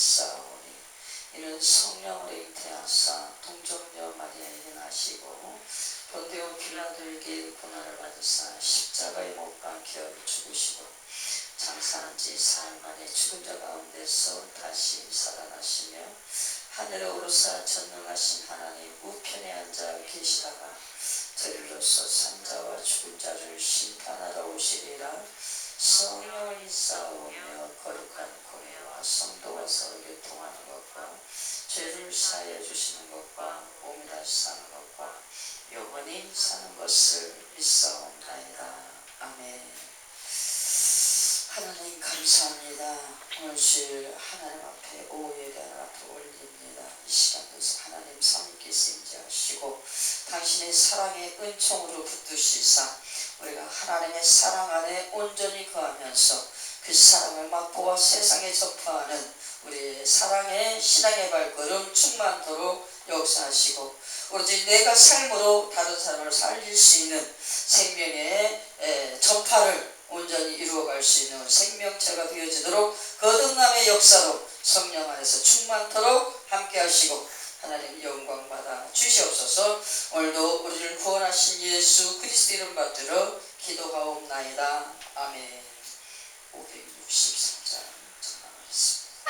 있사오니 이는 성령으로 잉태하사 동정녀 마리아에게 나시고 본디오 빌라도에게 고난을 받으사 십자가에 못 박혀 죽으시고 장사한 지 사흘 만에 죽은 자 가운데서 다시 살아나시며 하늘에 오르사 전능하신 하나님 우편에 앉아 계시다가 저리로서 산자와 죽은 자를 심판하러 오시리라. 성령을 인싸오며 거룩한 공예와 성도가 서로 교통하는 것과 죄를 사하여 주시는 것과 몸이 다시 사는 것과 영원히 사는 것을 믿사옵나이다. 아멘. 하나님 감사합니다. 오늘 주일 하나님 앞에 오예배를 앞에 올립니다. 이 시간도 하나님 성령께서 임재하시고 당신의 사랑의 은총으로 붙드시사 우리가 하나님의 사랑 안에 온전히 거하면서 그 사랑을 맛보아 세상에 전파하는 우리의 사랑의 신앙의 발걸음 충만토록 역사하시고 오로지 내가 삶으로 다른 사람을 살릴 수 있는 생명의 전파를 온전히 이루어갈 수 있는 생명체가 되어지도록 거듭남의 역사로 성령 안에서 충만토록 함께 하시고 하나님 영광받아 주시옵소서. 오늘도 우리를 구원하신 예수 그리스도 이름 받들어 기도하옵나이다. 아멘. 563장 전하겠습니다.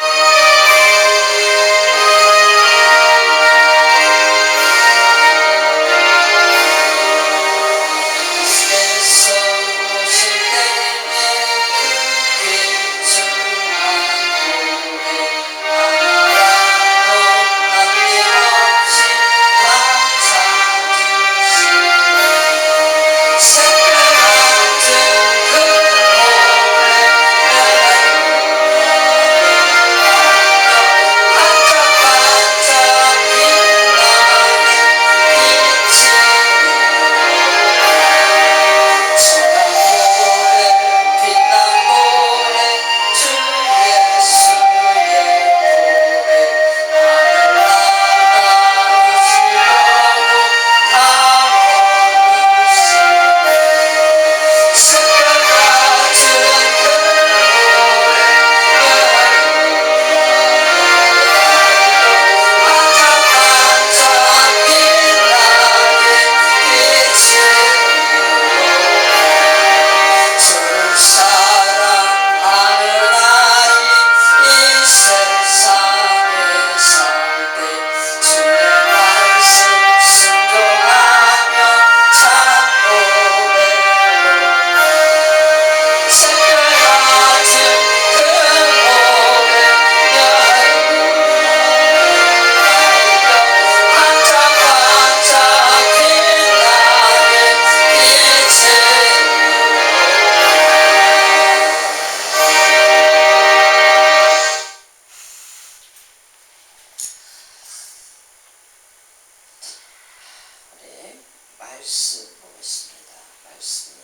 말씀 보겠습니다. 말씀이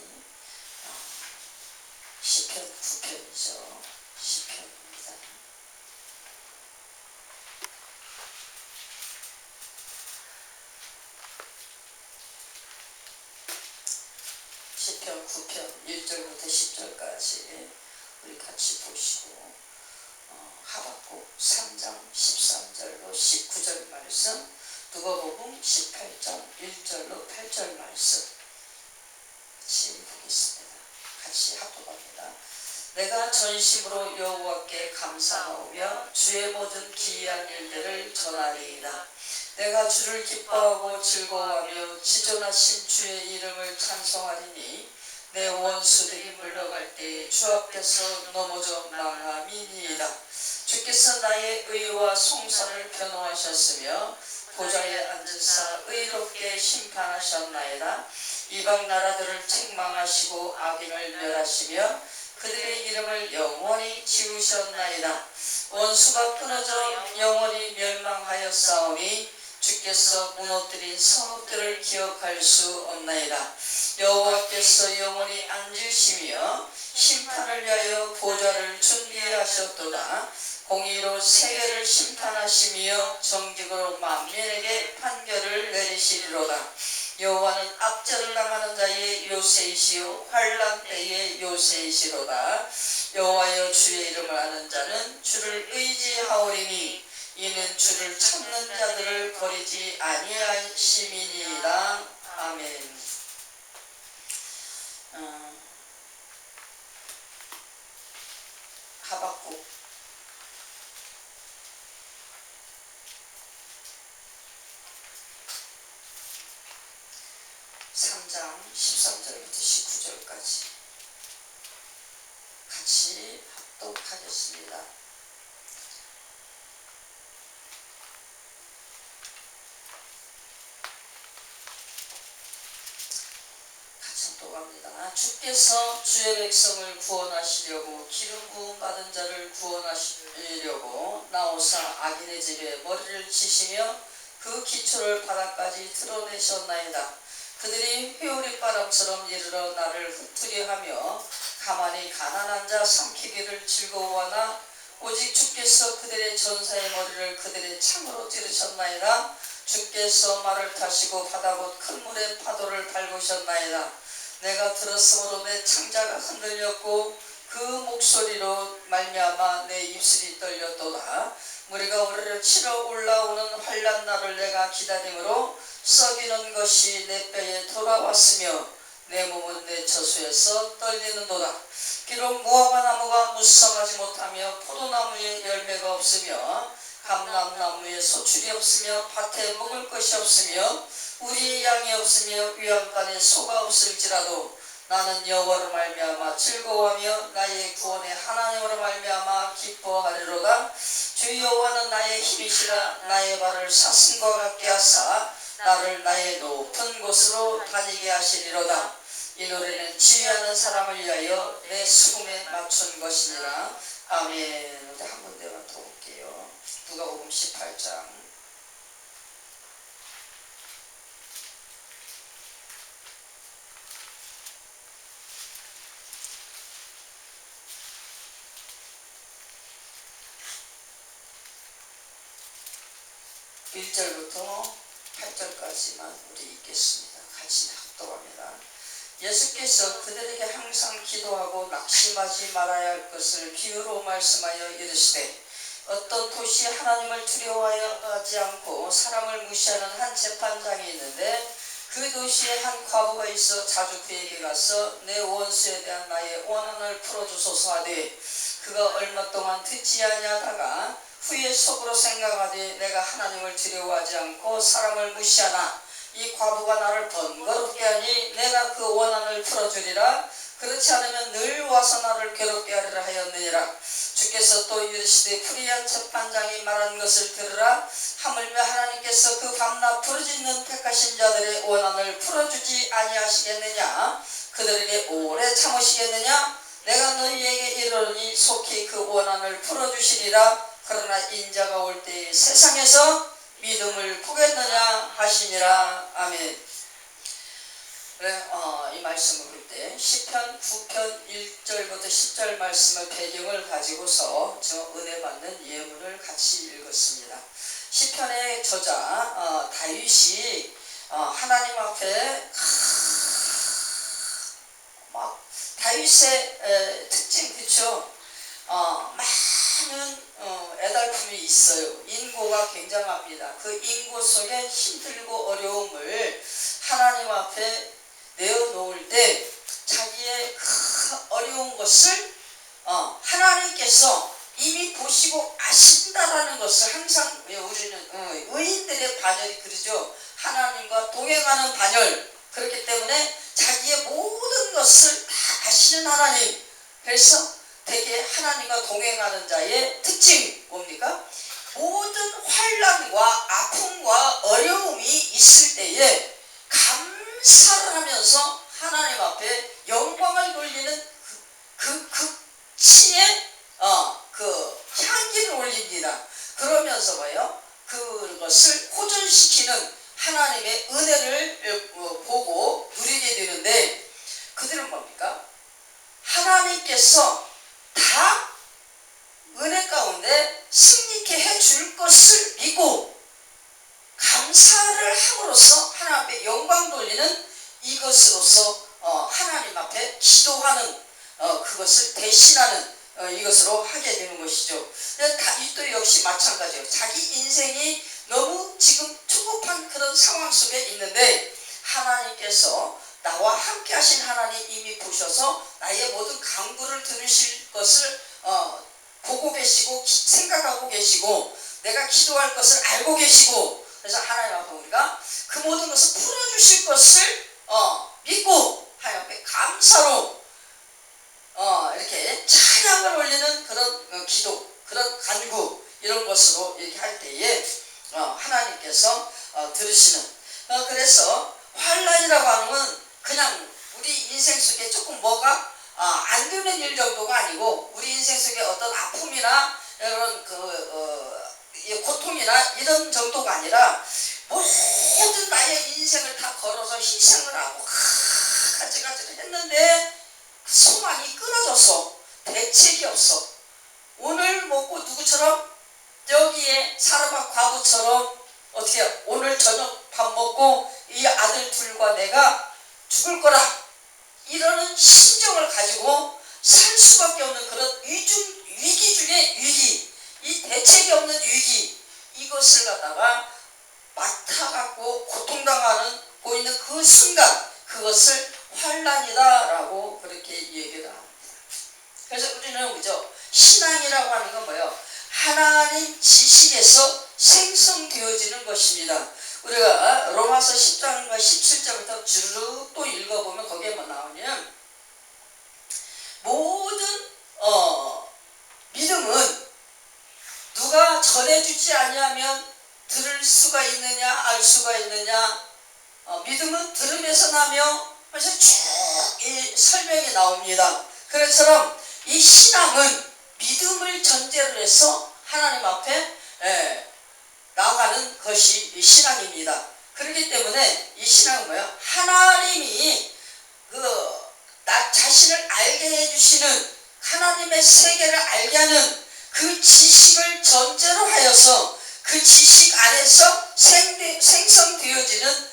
시편 9편이죠. 시편입니다. 시편 9편 1절부터 10절까지 우리 같이 보시고 하박국 3장 13절로 19절 말씀, 누가복음 18장 1절로 8절 말씀 같이 보겠습니다. 같이 합독합니다. 내가 전심으로 여호와께 감사하오며 주의 모든 기이한 일들을 전하리이다. 내가 주를 기뻐하고 즐거워하며 지존하신 주의 이름을 찬송하리니 내 원수들이 물러갈 때에 주 앞에서 넘어져 망함이니이다. 주께서 나의 의와 송사를 변호하셨으며 보좌에 앉으사 의롭게 심판하셨나이다. 이방 나라들을 책망하시고 악인을 멸하시며 그들의 이름을 영원히 지우셨나이다. 원수가 끊어져 영원히 멸망하였사오니 주께서 무너뜨린 성읍들을 기억할 수 없나이다. 여호와께서 영원히 앉으시며 심판을 위하여 보좌를 준비하셨도다. 공의로 세계를 심판하시며 정직으로 만민에게 판결을 내리시리로다. 여호와는 악절을 당하는 자의 요새이시요 환난 때의 요새이시로다. 여호와여 주의 이름을 아는 자는 주를 의지하오리니 아멘. 주를 찾는 자들을 버리지 아니하심이니이다. 아멘. 하박국 3장 13절부터 19절까지 같이 합독하겠습니다. 같이 합독합니다. 주께서 주의 백성을 구원하시려고 기름 부음 받은 자를 구원하시려고 나오사 악인의 집에 머리를 치시며 그 기초를 바닥까지 드러내셨나이다. 그들이 회오리 바람처럼 이르러 나를 흩으려 하며 가만히 가난한 자 삼키기를 즐거워하나 오직 주께서 그들의 전사의 머리를 그들의 창으로 찌르셨나이다. 주께서 말을 타시고 바다곧 큰 물의 파도를 밟으셨나이다. 내가 들었으므로 내 창자가 흔들렸고 그 목소리로 말미암아 내 입술이 떨렸도다. 무리가 우리를 치러 올라오는 환난 날을 내가 기다림으로 썩이는 것이 내 뼈에 돌아왔으며 내 몸은 내 저수에서 떨리는도다. 비록 무화과 나무가 무성하지 못하며 포도나무에 열매가 없으며 감람나무에 소출이 없으며 밭에 먹을 것이 없으며 우리의 양이 없으며 위안간에 소가 없을지라도 나는 여호와로 말미암아 즐거워하며 나의 구원의 하나님으로 말미암아 기뻐하리로다. 주 여호와는 나의 힘이시라. 나의 발을 사슴과 같게 하사 나를 나의 높은 곳으로 다니게 하시리로다. 이 노래는 지휘하는 사람을 위하여 내 수금에 맞춘 것이니라. 아멘. 한 군데만 더 볼게요. 누가복음 18장 1절부터 8절까지만 우리 읽겠습니다. 같이 합독합니다. 예수께서 그들에게 항상 기도하고 낙심하지 말아야 할 것을 비유로 말씀하여 이르시되 어떤 도시에 하나님을 두려워하지 않고 사람을 무시하는 한 재판장이 있는데 그 도시에 한 과부가 있어 자주 그에게 가서 내 원수에 대한 나의 원한을 풀어주소서 하되 그가 얼마 동안 듣지 아니하다가 후에 속으로 생각하되 내가 하나님을 두려워하지 않고 사람을 무시하나 이 과부가 나를 번거롭게 하니 내가 그 원한을 풀어주리라. 그렇지 않으면 늘 와서 나를 괴롭게 하리라 하였느니라. 주께서 또 이르시되 불의한 재판장이 말한 것을 들으라. 하물며 하나님께서 그 밤낮 부르짖는 택하신 자들의 원한을 풀어주지 아니하시겠느냐. 그들에게 오래 참으시겠느냐. 내가 너희에게 이르노니 속히 그 원한을 풀어주시리라. 그러나 인자가 올 때 세상에서 믿음을 보겠느냐 하시니라. 아멘. 그래, 이 말씀을 볼 때 시편 9편 1절부터 10절 말씀의 배경을 가지고서 저 은혜 받는 예문을 같이 읽었습니다. 시편의 저자 다윗이 하나님 앞에 막 다윗의 특징 그렇죠. 많은 애달픔이 있어요. 인고가 굉장합니다. 그 인고 속에 힘들고 어려움을 하나님 앞에 내어놓을 때 자기의 그 어려운 것을 하나님께서 이미 보시고 아신다라는 것을 항상 우리는 의인들의 반열이 그러죠. 하나님과 동행하는 반열. 그렇기 때문에 자기의 모든 것을 다 아시는 하나님. 그래서 되게 하나님과 동행하는 자의 특징 뭡니까? 모든 환난과 아픔과 어려움이 있을 때에 감사를 하면서 하나님 앞에 영광을 돌리는 그 칭의 그 향기를 올립니다. 그러면서 뭐예요? 그것을 호전시키는 하나님의 은혜를 보고 누리게 되는데 그들은 뭡니까? 하나님께서 다 은혜 가운데 승리케 해줄 것을 믿고 감사를 함으로써 하나님 앞에 영광 돌리는 이것으로서 하나님 앞에 기도하는 그것을 대신하는 이것으로 하게 되는 것이죠. 다윗도 것이 마찬가지예요. 자기 인생이 너무 지금 초급한 그런 상황 속에 있는데 하나님께서 나와 함께 하신 하나님 이미 보셔서 나의 모든 간구를 들으실 것을 보고 계시고 생각하고 계시고 내가 기도할 것을 알고 계시고 그래서 하나님 앞에 우리가 그 모든 것을 풀어주실 것을 믿고 하나님께 감사로 이렇게 찬양을 올리는 그런 기도 그런 간구 이런 것으로 이렇게 할 때에 하나님께서 들으시는 그래서 환난이라고 하는 건 그냥 우리 인생 속에 조금 뭐가 안 되는 일 정도가 아니고 우리 인생 속에 어떤 아픔이나 이런 고통이나 이런 정도가 아니라 모든 나의 인생을 다 걸어서 희생을 하고 가지가지를 했는데 소망이 끊어졌어. 대책이 없어. 오늘 먹고 누구처럼 여기에 사르밧 과부처럼 어떻게 오늘 저녁 밥 먹고 이 아들 둘과 내가 죽을 거라 이러는 심정을 가지고 살 수밖에 없는 그런 위기 중에 위기 이 대책이 없는 위기 이것을 갖다가 맡아갖고 고통당하고 있는 그 순간 그것을 환난이다 라고 그렇게 얘기를 합니다. 그래서 우리는 그죠 신앙이라고 하는 건 뭐예요? 하나님 지식에서 생성되어지는 것입니다. 우리가 로마서 10장과 17절부터 주르륵 또 읽어보면 거기에 뭐 나오냐면 모든 믿음은 누가 전해주지 아니하면 들을 수가 있느냐 알 수가 있느냐 믿음은 들음에서 나며 그래서 쭉 이 설명이 나옵니다. 그것처럼 이 신앙은 믿음을 전제로 해서 하나님 앞에 나아가는 것이 신앙입니다. 그렇기 때문에 이 신앙은 뭐예요? 하나님이 나 자신을 알게 해주시는 하나님의 세계를 알게 하는 그 지식을 전제로 하여서 그 지식 안에서 생성되어지는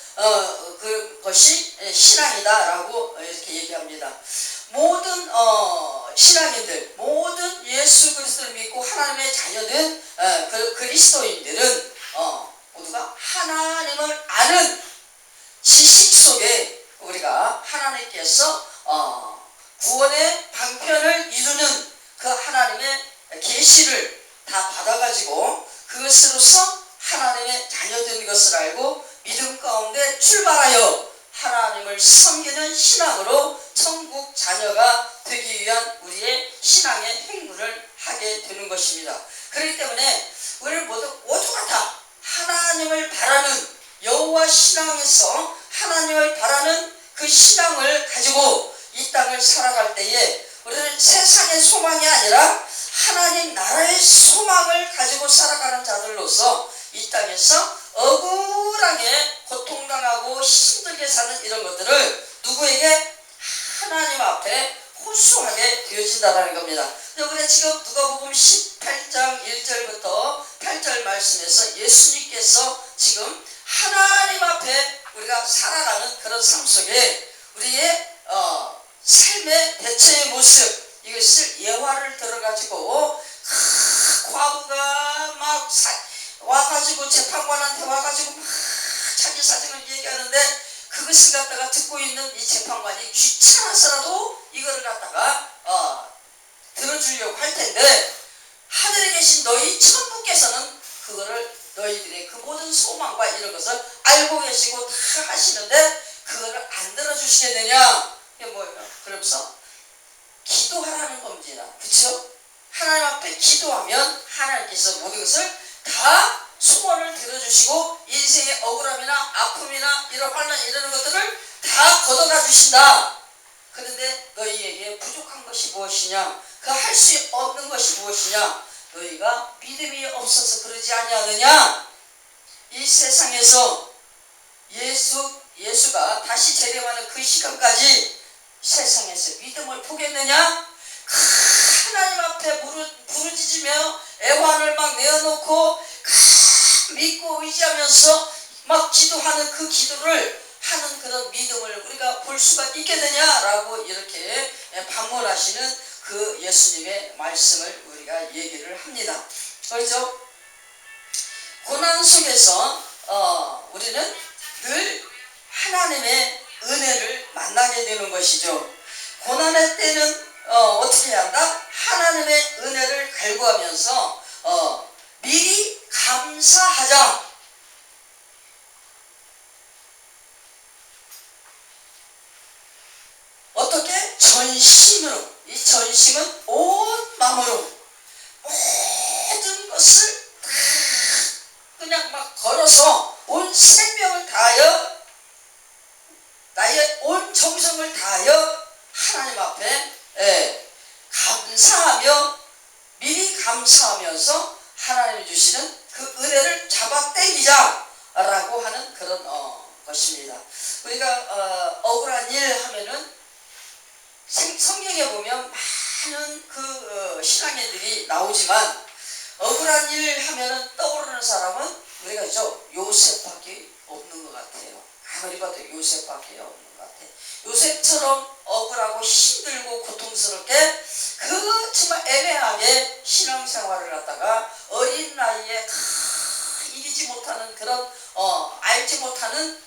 그것이 신앙이다라고 이렇게 얘기합니다. 모든 신앙인들, 모든 예수 그리스도를 믿고 하나님의 자녀된 그 그리스도인들은 모두가 하나님을 아는 지식 속에 우리가 하나님께서 구원의 방편을 이루는 그 하나님의 계시를 다 받아가지고 그것으로서 하나님의 자녀된 것을 알고 믿음 가운데 출발하여 하나님을 섬기는 신앙으로 천국 자녀가 되기 위한 우리의 신앙의 행군을 하게 되는 것입니다. 그렇기 때문에 우리는 모두가 다 하나님을 바라는 여호와 신앙에서 하나님을 바라는 그 신앙을 가지고 이 땅을 살아갈 때에 우리는 세상의 소망이 아니라 하나님 나라의 소망을 가지고 살아가는 자들로서 이 땅에서 억울하게 고통당하고 힘들게 사는 이런 것들을 누구에게? 하나님 앞에 호소하게 되어진다는 겁니다. 우리가 지금 누가복음 18장 1절부터 8절 말씀에서 예수님께서 지금 하나님 앞에 우리가 살아가는 그런 삶 속에 우리의 삶의 대체의 모습 이것을 예화를 들어가지고 과부가 막 와가지고 재판관한테 와가지고 막 자기 사정을 얘기하는데 그것을 갖다가 듣고 있는 이 재판관이 귀찮아서라도 이거를 갖다가 들어주려고 할 텐데 하늘에 계신 너희 천부께서는 그거를 너희들의 그 모든 소망과 이런 것을 알고 계시고 다 하시는데 그거를 안 들어주시겠느냐? 이게 뭐예요? 그러면서 기도하라는 겁니다. 그렇죠? 하나님 앞에 기도하면 하나님께서 모든 것을 다 소원을 들어주시고 인생의 억울함이나 아픔이나 이런 환난 이런 것들을 다 걷어가 주신다. 그런데 너희에게 부족한 것이 무엇이냐? 그 할 수 없는 것이 무엇이냐? 너희가 믿음이 없어서 그러지 아니하느냐? 이 세상에서 예수가 다시 재림하는 그 시간까지 세상에서 믿음을 보겠느냐? 하나님 앞에 부르짖으며 애환을 막 내어놓고 믿고 의지하면서 막 기도하는 그 기도를 하는 그런 믿음을 우리가 볼 수가 있겠느냐라고 이렇게 반문하시는 그 예수님의 말씀을 우리가 얘기를 합니다. 그렇죠? 고난 속에서 우리는 늘 하나님의 은혜를 만나게 되는 것이죠. 고난의 때는 어떻게 해야 한다? 하나님의 은혜를 갈구하면서 미리 감사하자. 어떻게? 전심으로. 이 전심은 온 마음으로 모든 것을 다 그냥 막 걸어서 온 생명을 다하여 나의 온 정성을 다하여 하나님 앞에 감사하며 미리 감사하면서 하나님이 주시는 그 은혜를 잡아당기자라고 하는 그런 것입니다. 우리가 억울한 일 하면은 성경에 보면 많은 그 신앙인들이 나오지만 억울한 일 하면은 떠오르는 사람은 우리가 요셉밖에 없는 것 같아요. 아무리 봐도 요셉밖에 없는 것 같아요. 요셉처럼 억울하고 힘들고 고통스럽게 그 정말 애매하게 신앙생활을 갖다가 어린 나이에 이기지 못하는 그런 알지 못하는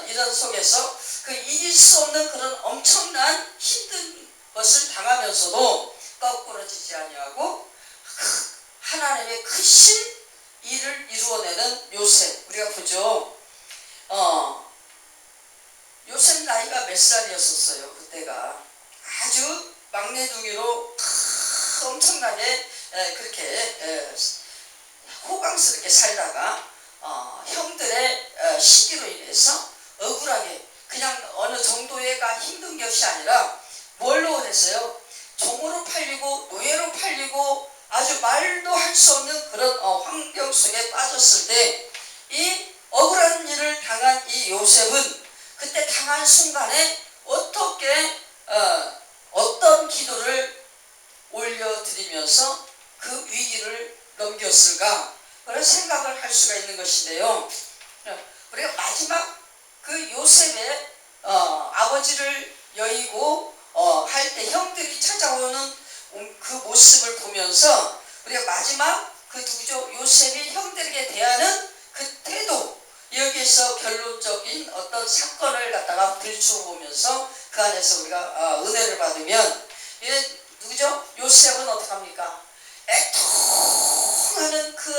이런 속에서 그 이길 수 없는 그런 엄청난 힘든 것을 당하면서도 거꾸러지지 아니하고 하나님의 크신 일을 이루어내는 요셉. 우리가 보죠. 요셉 나이가 몇 살이었었어요. 그때가 아주 막내둥이로 엄청나게 그렇게 호강스럽게 살다가 형들의 시기로 인해서 억울하게 그냥 어느 정도가 힘든 것이 아니라 뭘로 했어요? 종으로 팔리고 노예로 팔리고 아주 말도 할 수 없는 그런 환경 속에 빠졌을 때 이 억울한 일을 당한 이 요셉은 그때 당한 순간에 어떻게 어떤 기도를 올려드리면서 그 위기를 넘겼을까? 그런 생각을 할 수가 있는 것인데요. 우리가 마지막 그 요셉의 아버지를 여의고 할 때 형들이 찾아오는 그 모습을 보면서 우리가 마지막 그 누구죠? 요셉이 형들에게 대하는 그 태도, 여기에서 결론적인 어떤 사건을 갖다가 들추어보면서 그 안에서 우리가 은혜를 받으면 누구죠? 요셉은 어떻게 합니까? 애통하는 그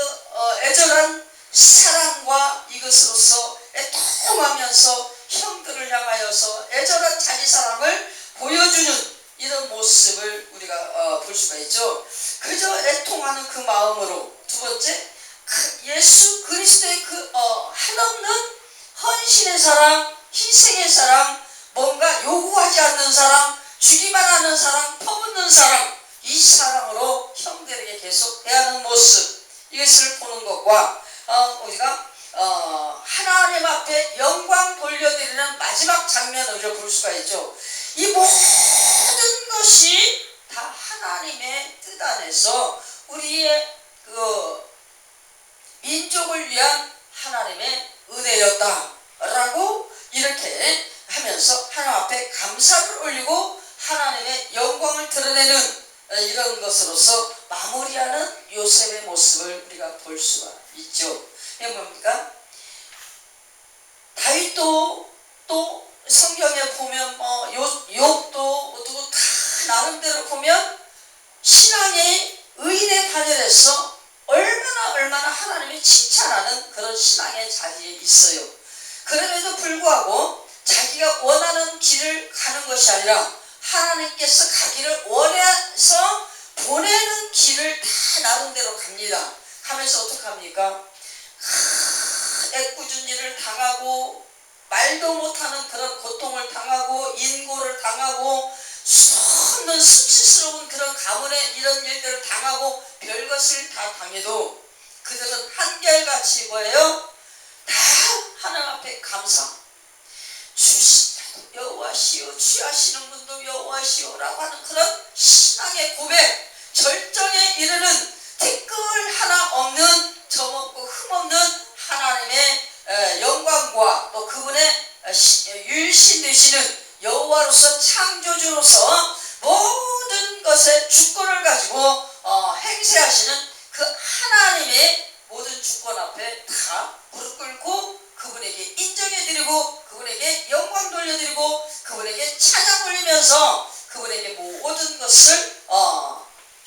애절한 사랑과 이것으로서 애통하면서 형들을 향하여서 애절한 자기 사랑을 보여주는 이런 모습을 우리가 볼 수가 있죠. 그저 애통하는 그 마음으로. 두 번째, 예수 그리스도의 그 한없는 헌신의 사랑, 희생의 사랑, 뭔가 요구하지 않는 사랑, 주기만 하는 사랑, 퍼붓는 사랑, 이 사랑으로 형들에게 계속 대하는 모습, 이것을 보는 것과 우리가 하나님 앞에 영광 돌려드리는 마지막 장면을 우리가 볼 수가 있죠. 이 모든 것이 다 하나님의 뜻 안에서 우리의 그 민족을 위한 하나님의 은혜였다라고 이렇게 하면서 하나님 앞에 감사를 올리고 하나님의 영광을 드러내는 이런 것으로서 마무리하는 요셉의 모습을 우리가 볼 수가 있죠. 이게 뭡니까? 다윗도 또 성경에 보면 욥도 누구 다 나름대로 보면 신앙의 의인의 단열에서 얼마나 하나님이 칭찬하는 그런 신앙의 자리에 있어요. 그럼에도 불구하고 자기가 원하는 길을 가는 것이 아니라 하나님께서 가기를 원해서 보내는 길을 다 나름대로 갑니다. 하면서 어떻게 합니까? 애꿎은 일을 당하고 말도 못하는 그런 고통을 당하고 인고를 당하고 수없는 수치스러운 그런 가문의 이런 일들을 당하고 별것을 다 당해도 그들은 한결같이 뭐예요? 다 하나님 앞에 감사. 주시다도 여호와시오, 취하시는 분도 여호와시오라고 하는 그런 신앙의 고백, 절정에 이르는 티끌 하나 없는 점없고 흠없는 하나님의 영광과 또 그분의 유일신 되시는 여호와로서 창조주로서 모든 것의 주권을 가지고 행세하시는 그 하나님의 모든 주권 앞에 다 돌면서 그분에게 모든 것을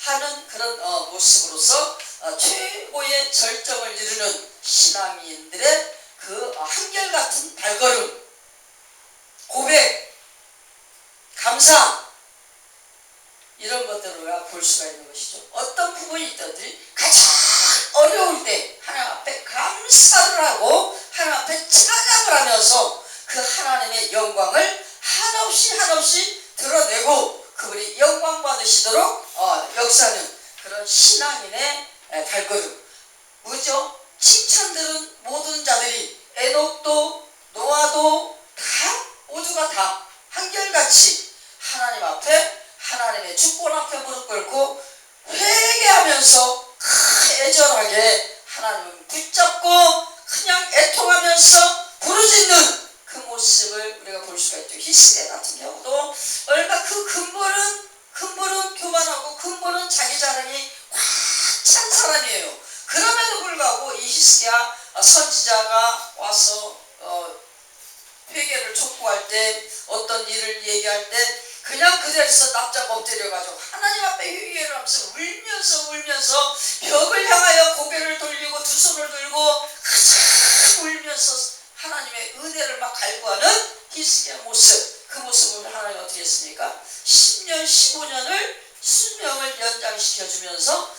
하는 그런 모습으로서 최고의 절정을 이루는 신앙인들의 그 한결같은 발걸음, 고백, 감사, 이런 것들을 우리가 볼 수가 있는 것이죠. 어떤 부분이 있든지 가장 어려울 때 하나님 앞에 감사를 하고 하나님 앞에 찬양을 하면서 그 하나님의 영광을 한없이 드러내고 그분이 영광 받으시도록 역사하는 그런 신앙인의 발걸음. 뭐죠? 칭찬들은 모든 자들이 에녹도 노아도 다 모두가 다 한결같이 하나님 앞에 하나님의 주권 앞에 무릎 꿇고 회개하면서 애절하게 하나님을 붙잡고 그냥 애통하면서 부르짖는 그 모습을 우리가 볼 수가 있죠. 히스기야 같은 경우도 얼마 그 근본은 교만하고 근본은 자기 자랑이 꽉 찬 사람이에요. 그럼에도 불구하고 이 히스기야 선지자가 와서 회개를 촉구할 때 어떤 일을 얘기할 때 그냥 그 자리에서 납작 엎드려가지고 하나님 앞에 회개를 하면서 울면서 벽을 향하여 고개를 돌리고 두 손을 들고 가장 울면서 하나님의 은혜를 막 갈구하는 히스기야 모습. 그 모습을 하나님 어떻게 했습니까? 10년 15년을 수명을 연장시켜주면서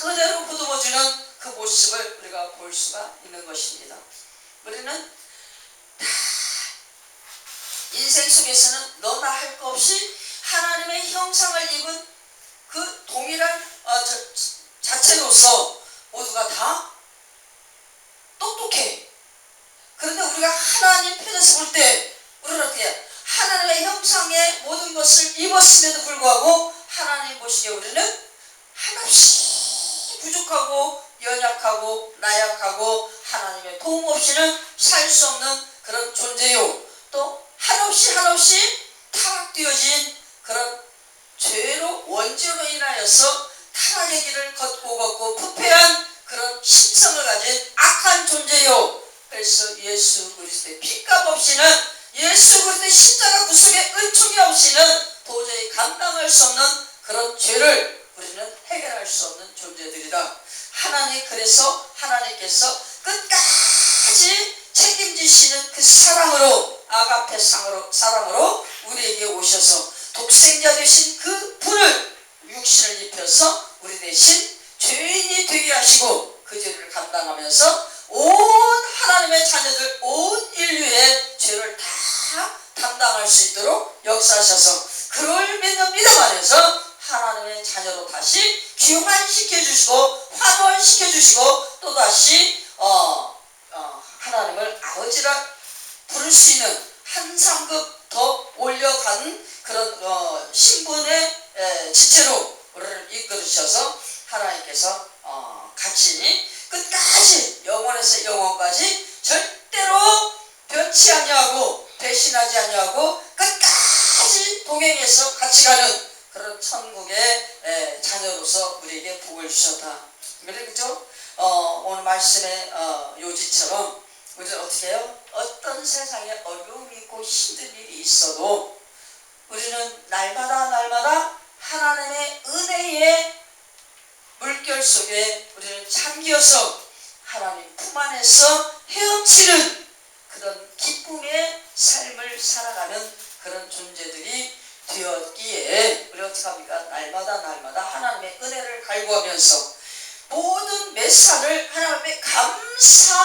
은혜로 보듬어주는 그 모습을 우리가 볼 수가 있는 것입니다. 우리는 인생 속에서는 너나 할 것 없이 하나님의 형상을 입은 그 동일한 자체로서 모두가 다 똑똑해. 그런데 우리가 하나님 편에서 볼 때 우리는 어떻게 해요? 하나님의 형상의 모든 것을 입었음에도 불구하고 하나님 보시기에 우리는 한없이 부족하고 연약하고 나약하고 하나님의 도움 없이는 살 수 없는 그런 존재요. 또 한없이 타락되어진 그런 죄로 원죄로 인하여서 타락의 길을 걷고 부패한 그런 심성을 가진 악한 존재요. 그래서 예수 그리스도의 핏값 없이는 예수 그리스도의 십자가 구속의 은총이 없이는 도저히 감당할 수 없는 그런 죄를 우리는 해결할 수 없는 존재들이다. 그래서 하나님께서 끝까지 책임지시는 그 사랑으로 아가페 사랑으로 우리에게 오셔서 독생자 되신 그 분을 육신을 입혀서 우리 대신 죄인이 되게 하시고 그 죄를 감당하면서 온 하나님의 자녀들 온 인류의 죄를 다 담당할 수 있도록 역사하셔서 그를 믿는 믿음 안에서 하나님의 자녀로 다시 귀환시켜주시고 환원시켜주시고 또다시 하나님을 아버지라 부를 수 있는 한 상급 더 올려간 그런 신분의 지체로 우리를 이끌으셔서 하나님께서 같이 끝까지 영원에서 영원까지 절대로 변치 아니하고 배신하지 아니하고 끝까지 동행해서 같이 가는 그런 천국의 자녀로서 우리에게 복을 주셨다. 그죠? 오늘 말씀의 요지처럼 우리는 어떻게 해요? 어떤 세상에 어려움이 있고 힘든 일이 있어도 우리는 날마다 하나님의 은혜의 물결 속에 우리는 잠기어서 하나님 품 안에서 헤엄치는 그런 기쁨의 삶을 살아가는 그런 존재들이 되었기에 우리 어떻게 합니까? 날마다 하나님의 은혜를 갈구하면서 모든 매사를 하나님 앞에 감사로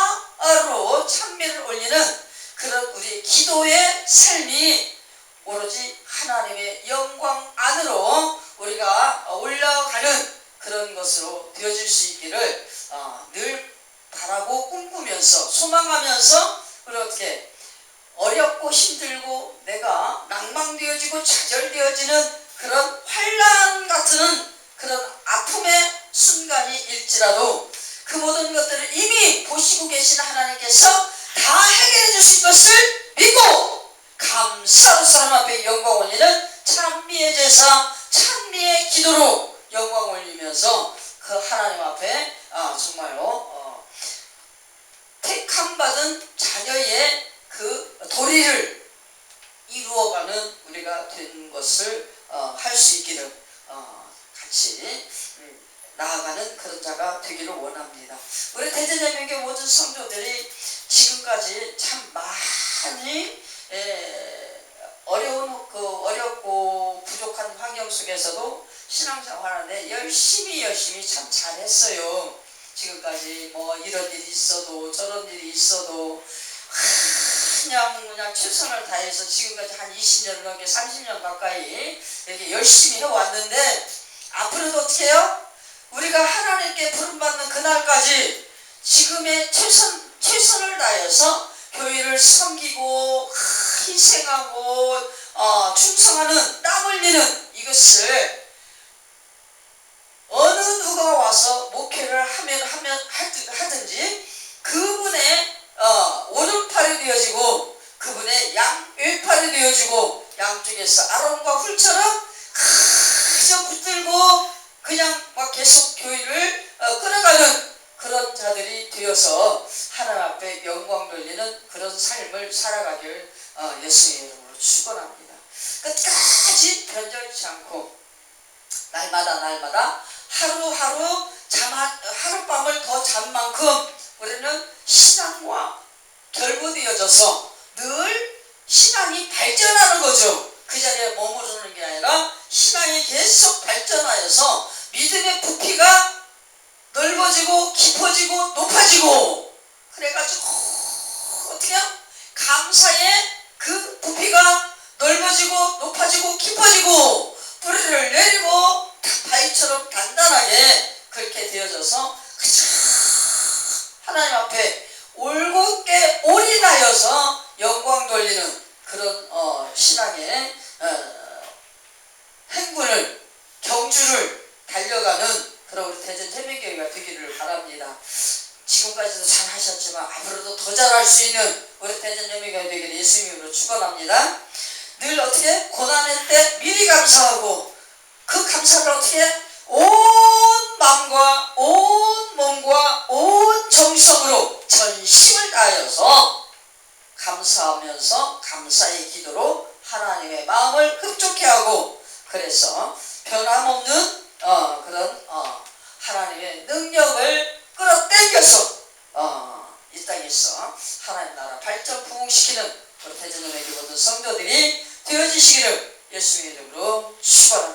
찬미를 올리는 그런 우리 기도의 삶이 오로지 하나님의 영광 안으로 우리가 올라가는 그런 것으로 되어질 수 있기를 늘 바라고 꿈꾸면서 소망하면서 우리 어떻게 어렵고 힘들고 내가 낭망되어지고 좌절되어지는 그런 환난 같은 그런 아픔의 순간이 일지라도 그 모든 것들을 이미 보시고 계신 하나님께서 다 해결해 주실 것을 믿고 감사로서 하나님 앞에 영광 올리는 찬미의 제사 찬미의 기도로 영광 올리면서 그 하나님 앞에 정말로 택함받은 자녀의 그 도리를 이루어가는 우리가 같은 것을 할 수 있기를 같이 나아가는 그런 자가 되기를 원합니다. 우리 대전예배교 모든 성도들이 지금까지 참 많이 어렵고 부족한 환경 속에서도 신앙생활하는데 열심히 참 잘했어요. 지금까지 뭐 이런 일이 있어도 저런 일이 있어도 그냥 최선을 다해서 지금까지 한 20년 넘게 30년 가까이 이렇게 열심히 해왔는데 앞으로도 어떻게 해요? 우리가 하나님께 부름받는 그날까지 지금의 최선을 다해서 교회를 섬기고 희생하고 충성하는 땀 흘리는 이것을 어느 누가 와서 목회를 하든지 그분의 오른팔이 되어지고 그분의 왼팔이 되어지고 양쪽에서 아론과 훌처럼 그저 붙들고 그냥 막 계속 교회를 끌어가는 그런 자들이 되어서 하나님 앞에 영광 돌리는 그런 삶을 살아가길 예수의 이름으로 축원합니다. 끝까지 변절치 않고 날마다 하룻밤을 더 잔 만큼 우리는 신앙과 결부되어져서 늘 신앙이 발전하는 거죠. 그 자리에 머무르는 게 아니라 신앙이 계속 발전하여서 믿음의 부피가 넓어지고 깊어지고 높아지고 그래가지고 어떻게 감사의 그 부피가 넓어지고 높아지고 깊어지고 뿌리를 내리고 바위처럼 단단하게 그렇게 되어져서 하나님 앞에 올곧게 올인하여서 영광 돌리는 그런 신앙의 행군을 경주를 달려가는 그런 우리 대전 해민교회가 되기를 바랍니다. 지금까지도 잘 하셨지만 앞으로도 더 잘할 수 있는 우리 대전 해민교회가 되기를 예수님으로 축원합니다. 늘 어떻게 고난의 때 미리 감사하고 그 감사를 어떻게 온 마음과 온 몸과 온 정성으로 전심을 다하여서 감사하면서 감사의 기도로 하나님의 마음을 흡족해 하고 그래서 변함없는 그런 하나님의 능력을 끌어당겨서 이 땅에서 하나님 나라 발전 부흥시키는 우리 대전예배 모든 성도들이 되어지시기를 예수의 이름으로 축원합니다.